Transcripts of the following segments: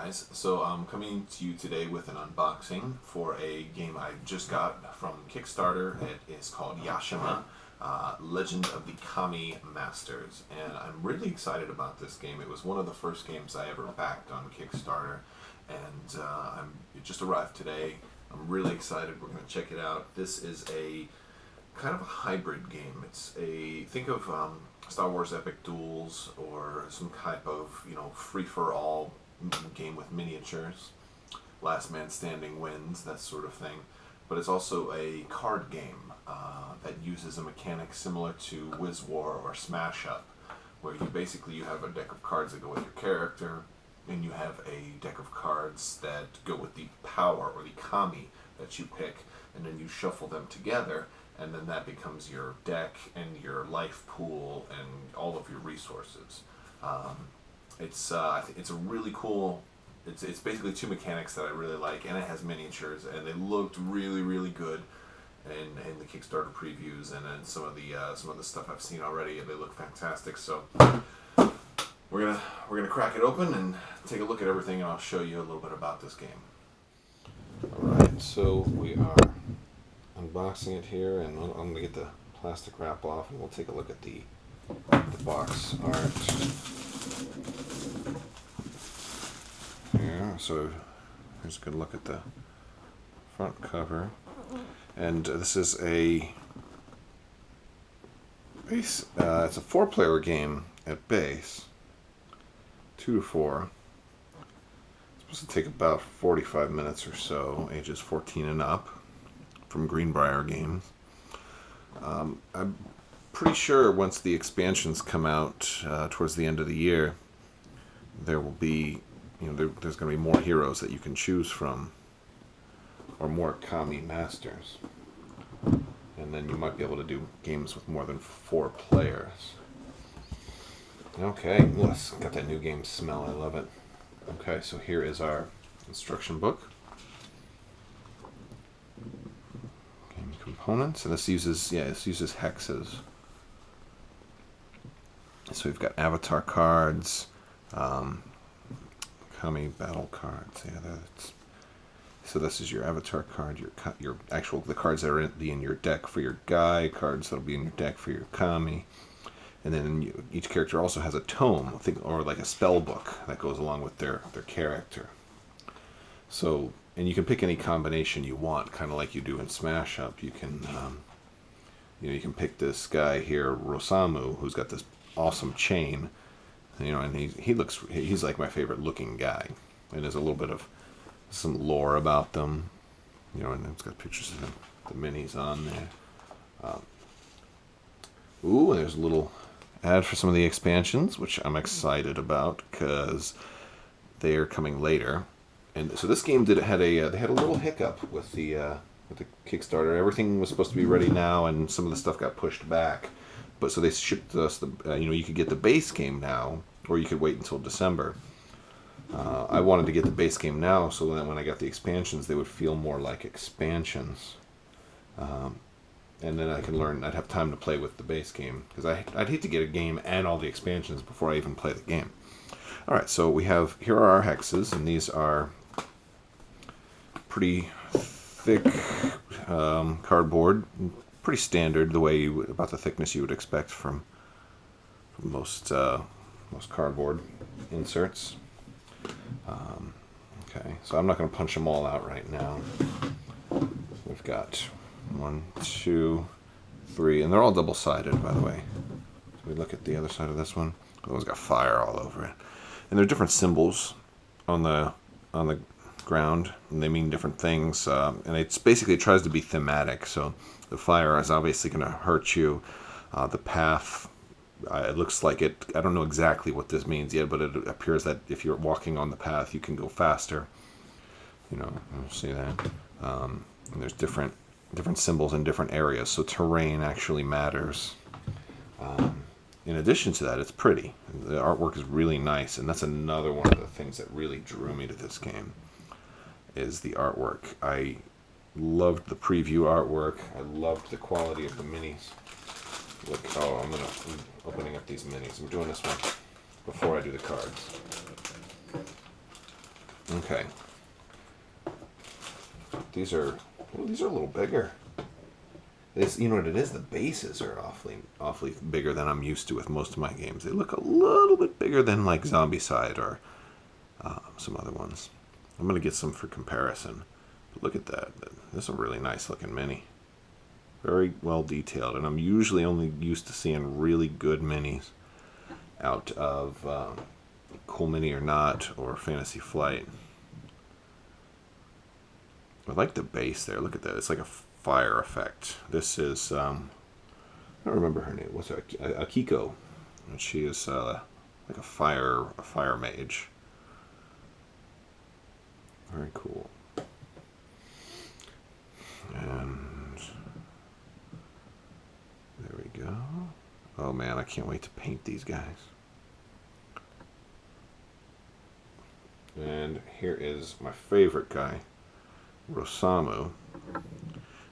guys, so I'm coming to you today with an unboxing for a game I just got from Kickstarter. It is called Yashima, Legend of the Kami Masters, and I'm really excited about this game. It was one of the first games I ever backed on Kickstarter, and it just arrived today. I'm really excited. We're going to check it out. This is a kind of a hybrid game. Think of Star Wars Epic Duels or some type of, free-for-all game with miniatures. Last man standing wins, that sort of thing. But it's also a card game that uses a mechanic similar to Wiz War or Smash Up, where you have a deck of cards that go with your character, and you have a deck of cards that go with the power or the kami that you pick, and then you shuffle them together, and then that becomes your deck and your life pool and all of your resources. It's a really cool. It's basically two mechanics that I really like, and it has miniatures, and they looked really, really good in the Kickstarter previews, and then some of the stuff I've seen already. They look fantastic. So we're gonna crack it open and take a look at everything, and I'll show you a little bit about this game. All right, so we are unboxing it here, and I'm going to get the plastic wrap off, and we'll take a look at the box art. Yeah, so here's a good look at the front cover, and this is a base. It's a 4-player game at base, 2 to 4. It's supposed to take about 45 minutes or so, ages 14 and up. From Greenbrier Games. I'm pretty sure once the expansions come out towards the end of the year, there will be, there's going to be more heroes that you can choose from, or more Kami Masters, and then you might be able to do games with more than 4 players. Okay, yes, got that new game smell. I love it. Okay, so here is our instruction book. Components, and this uses hexes. So we've got avatar cards, Kami battle cards. Yeah, so this is your avatar card, the cards that are in your deck for your guy, cards that'll be in your deck for your Kami, and then each character also has a tome, or like a spell book that goes along with their character. So. And you can pick any combination you want, kind of like you do in Smash Up. You can, you can pick this guy here, Rosamu, who's got this awesome chain. And he's like my favorite looking guy. And there's a little bit of some lore about them, and it's got pictures of the minis on there. Ooh, there's a little ad for some of the expansions, which I'm excited about because they are coming later. And so this game they had a little hiccup with the Kickstarter. Everything was supposed to be ready now, and some of the stuff got pushed back. But so they shipped us you could get the base game now, or you could wait until December. I wanted to get the base game now, so that when I got the expansions, they would feel more like expansions. And then I'd have time to play with the base game, because I'd hate to get a game and all the expansions before I even play the game. All right, so here are our hexes, and these are pretty thick cardboard, pretty standard, about the thickness you would expect from most cardboard inserts. Okay, so I'm not going to punch them all out right now. We've got 1, 2, 3, and they're all double-sided, by the way. So we look at the other side of this one. That one's got fire all over it. And there are different symbols on the ground, and they mean different things. And it tries to be thematic. So the fire is obviously going to hurt you. The path, it looks like it. I don't know exactly what this means yet, but it appears that if you're walking on the path, you can go faster. You'll see that. And there's different symbols in different areas. So terrain actually matters. In addition to that, it's pretty. The artwork is really nice, and that's another one of the things that really drew me to this game, is the artwork. I loved the preview artwork. I loved the quality of the minis. Look, I'm opening up these minis. I'm doing this one before I do the cards. Okay. These are a little bigger. It's, you know what it is? The bases are awfully bigger than I'm used to with most of my games. They look a little bit bigger than like Zombicide or some other ones. I'm gonna get some for comparison. But look at that. This is a really nice looking mini. Very well detailed, and I'm usually only used to seeing really good minis out of Cool Mini or Not or Fantasy Flight. I like the base there. Look at that. It's like a fire effect. This is I don't remember her name. What's her? Akiko, and she is like a fire mage. Very cool. And there we go. Oh man, I can't wait to paint these guys. And here is my favorite guy, Rosamu.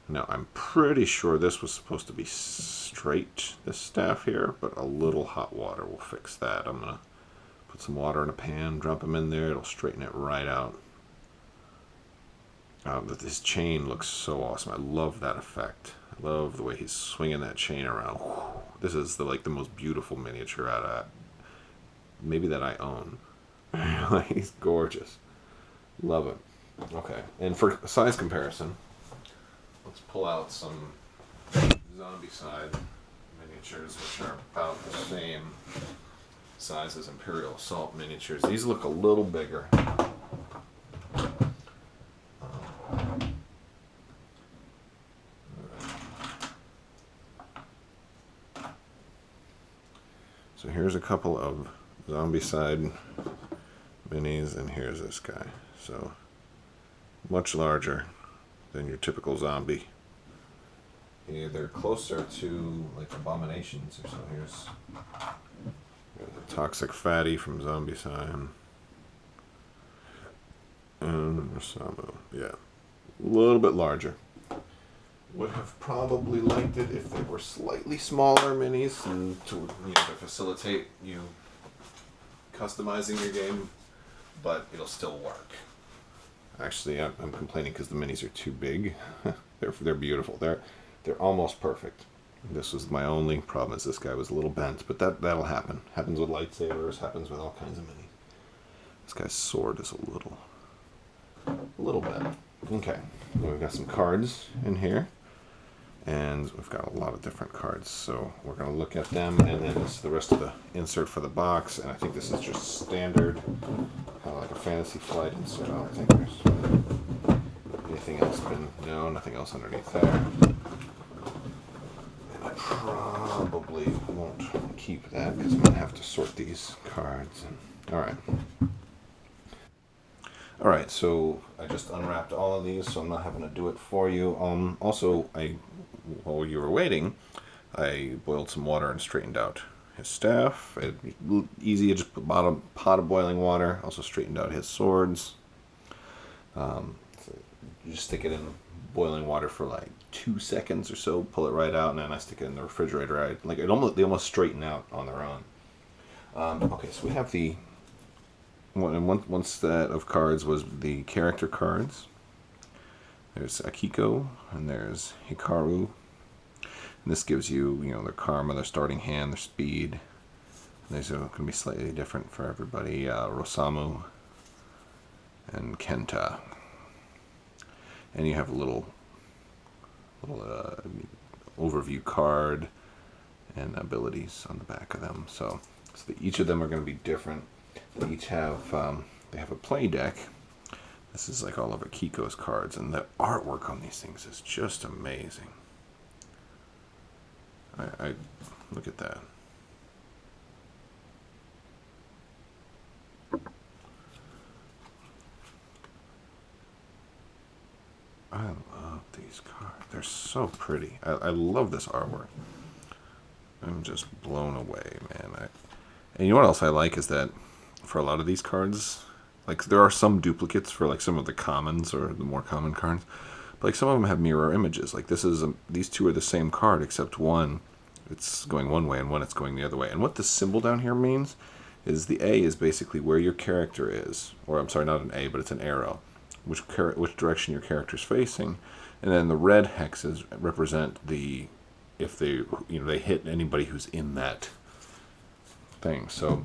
Now, I'm pretty sure this was supposed to be straight, this staff here, but a little hot water will fix that. I'm going to put some water in a pan, drop him in there, it'll straighten it right out. This chain looks so awesome. I love that effect. I love the way he's swinging that chain around. This is the most beautiful miniature out of maybe that I own. He's gorgeous. Love it. Okay, and for size comparison, let's pull out some Zombicide miniatures, which are about the same size as Imperial Assault miniatures. These look a little bigger. So here's a couple of Zombicide minis, and here's this guy. So much larger than your typical zombie. Yeah, they're closer to like Abominations or so. Here's the Toxic Fatty from Zombicide. And Rosamu. Yeah. A little bit larger. Would have probably liked it if they were slightly smaller minis and to facilitate you customizing your game, but it'll still work. Actually, I'm complaining because the minis are too big. They're beautiful. They're almost perfect. This was my only problem, is this guy was a little bent, but that'll happen. Happens with lightsabers, happens with all kinds of minis. This guy's sword is a little bent. Okay, we've got some cards in here, and we've got a lot of different cards, so we're going to look at them, and then this is the rest of the insert for the box, and I think this is just standard, kind of like a Fantasy Flight insert. I don't think there's anything else no, nothing else underneath there. And I probably won't keep that because I'm going to have to sort these cards. Alright, so I just unwrapped all of these, so I'm not having to do it for you. Also, while you were waiting, I boiled some water and straightened out his staff. Easy, I just put a pot of boiling water. Also straightened out his swords. So you just stick it in boiling water for like 2 seconds or so, pull it right out, and then I stick it in the refrigerator. They almost straighten out on their own. Okay, so we have the one set of cards was the character cards. There's Akiko and there's Hikaru. And this gives you, their karma, their starting hand, their speed. These are going to be slightly different for everybody. Rosamu and Kenta. And you have a little overview card and abilities on the back of them. So each of them are going to be different. They each have they have a play deck. This is like all of Akiko's cards, and the artwork on these things is just amazing. I look at that. I love these cards. They're so pretty. I love this artwork. I'm just blown away, man. And you know what else I like is that for a lot of these cards, like there are some duplicates for like some of the commons or the more common cards, but like some of them have mirror images. Like these two are the same card, except one it's going one way and one it's going the other way. And what this symbol down here means is the A is basically where your character is, or I'm sorry, not an A, but it's an arrow, which direction your character is facing, and then the red hexes represent the if they they hit anybody who's in that thing. So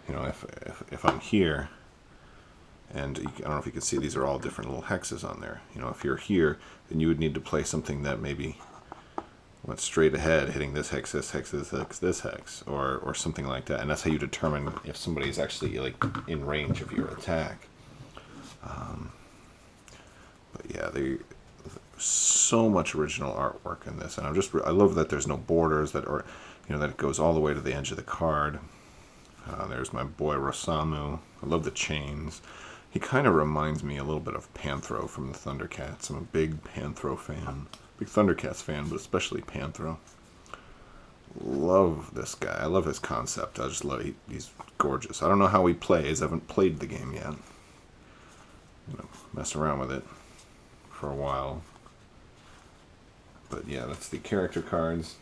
if I'm here, and I don't know if you can see, these are all different little hexes on there. If you're here, then you would need to play something that maybe went straight ahead, hitting this hex, this hex, this hex, this hex, or something like that. And that's how you determine if somebody's actually like in range of your attack. But yeah, there's so much original artwork in this, and I love that there's no borders, that it goes all the way to the edge of the card. There's my boy Rosamu. I love the chains. He kind of reminds me a little bit of Panthro from the Thundercats. I'm a big Panthro fan. Big Thundercats fan, but especially Panthro. Love this guy. I love his concept. I just love it. He's gorgeous. I don't know how he plays. I haven't played the game yet. Mess around with it for a while. But yeah, that's the character cards.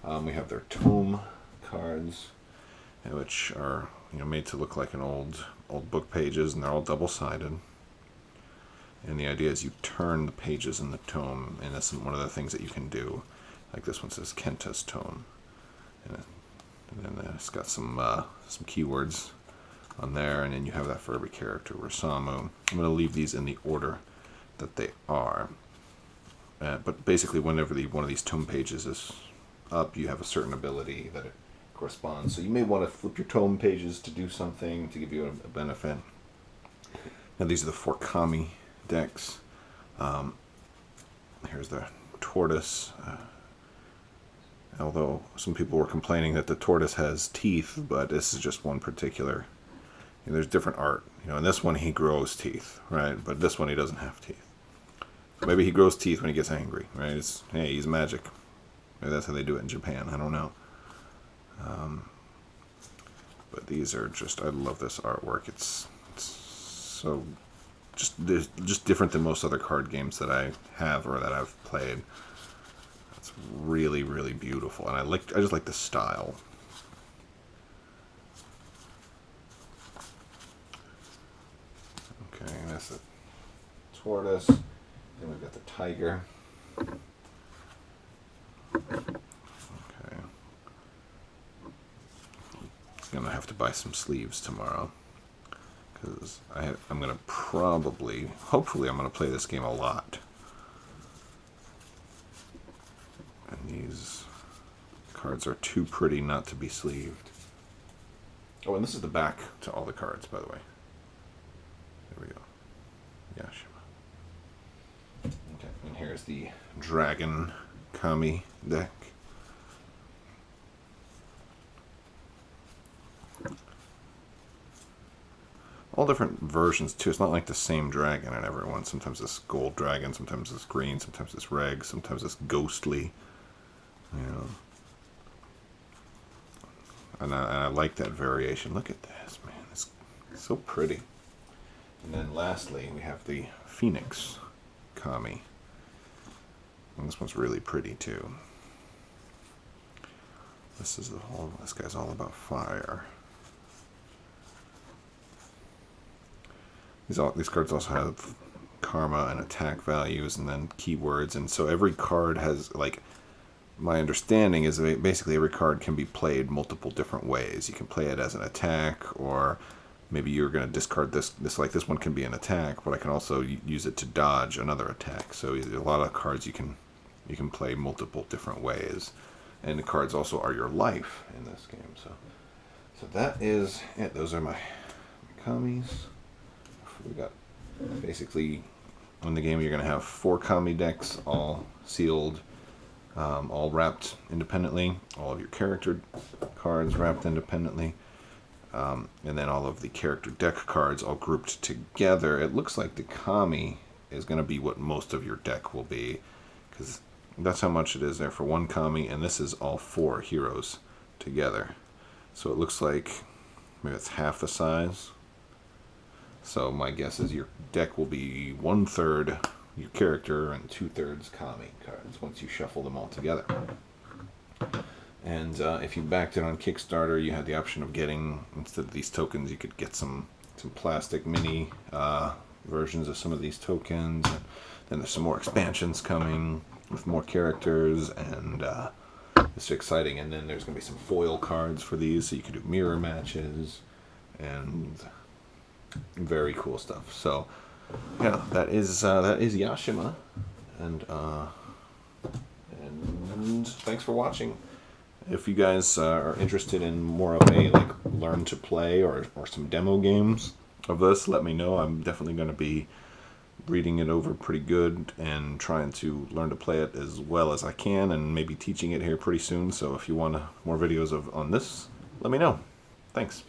We have their tome cards, which are made to look like an old book pages, and they're all double-sided. And the idea is you turn the pages in the tome, and that's one of the things that you can do. Like this one says Kenta's tome, and then it's got some keywords on there, and then you have that for every character. Rosamu. I'm going to leave these in the order that they are. But basically, whenever one of these tome pages is up, you have a certain ability that it corresponds. So you may want to flip your tome pages to do something to give you a benefit. Now these are the 4 kami decks. Here's the tortoise. Although some people were complaining that the tortoise has teeth, but this is just one particular. There's different art. In this one he grows teeth, right? But this one he doesn't have teeth. So maybe he grows teeth when he gets angry, right? Hey, he's magic. Maybe that's how they do it in Japan. I don't know. But these are I love this artwork. It's so just different than most other card games that I have or that I've played. It's really, really beautiful, and I just like the style. Okay, that's the tortoise. Then we've got the tiger. Okay. I'm gonna have to buy some sleeves tomorrow, because I'm gonna hopefully I'm gonna play this game a lot. And these cards are too pretty not to be sleeved. Oh, and this is the back to all the cards, by the way. There we go. Yashima. Okay, and here's the Dragon Kami deck. All different versions too. It's not like the same dragon in everyone. Sometimes it's gold dragon, sometimes it's green, sometimes it's red, sometimes it's ghostly. And I like that variation. Look at this, man. It's so pretty. And then lastly, we have the Phoenix Kami. And this one's really pretty too. This guy's all about fire. These cards also have karma and attack values, and then keywords, and so every card has, like, my understanding is that basically every card can be played multiple different ways. You can play it as an attack, or maybe you're going to discard this this one can be an attack, but I can also use it to dodge another attack. So a lot of cards you can play multiple different ways, and the cards also are your life in this game. So that is it. Those are my kamis. We got basically in the game you're going to have 4 kami decks, all sealed, all wrapped independently, all of your character cards wrapped independently, and then all of the character deck cards all grouped together. It looks like the kami is going to be what most of your deck will be, because that's how much it is there for 1 kami, and this is all 4 heroes together. So it looks like maybe it's half the size. So my guess is your deck will be 1/3 your character and 2/3 kami cards once you shuffle them all together. And if you backed it on Kickstarter, you had the option of getting, instead of these tokens, you could get some plastic mini versions of some of these tokens. And then there's some more expansions coming with more characters, and it's exciting. And then there's going to be some foil cards for these, so you can do mirror matches, and very cool stuff. So yeah, that is Yashima, and thanks for watching. If you guys are interested in more of a like learn to play or some demo games of this, let me know. I'm definitely going to be reading it over pretty good and trying to learn to play it as well as I can, and maybe teaching it here pretty soon. So if you want more videos on this, let me know. Thanks.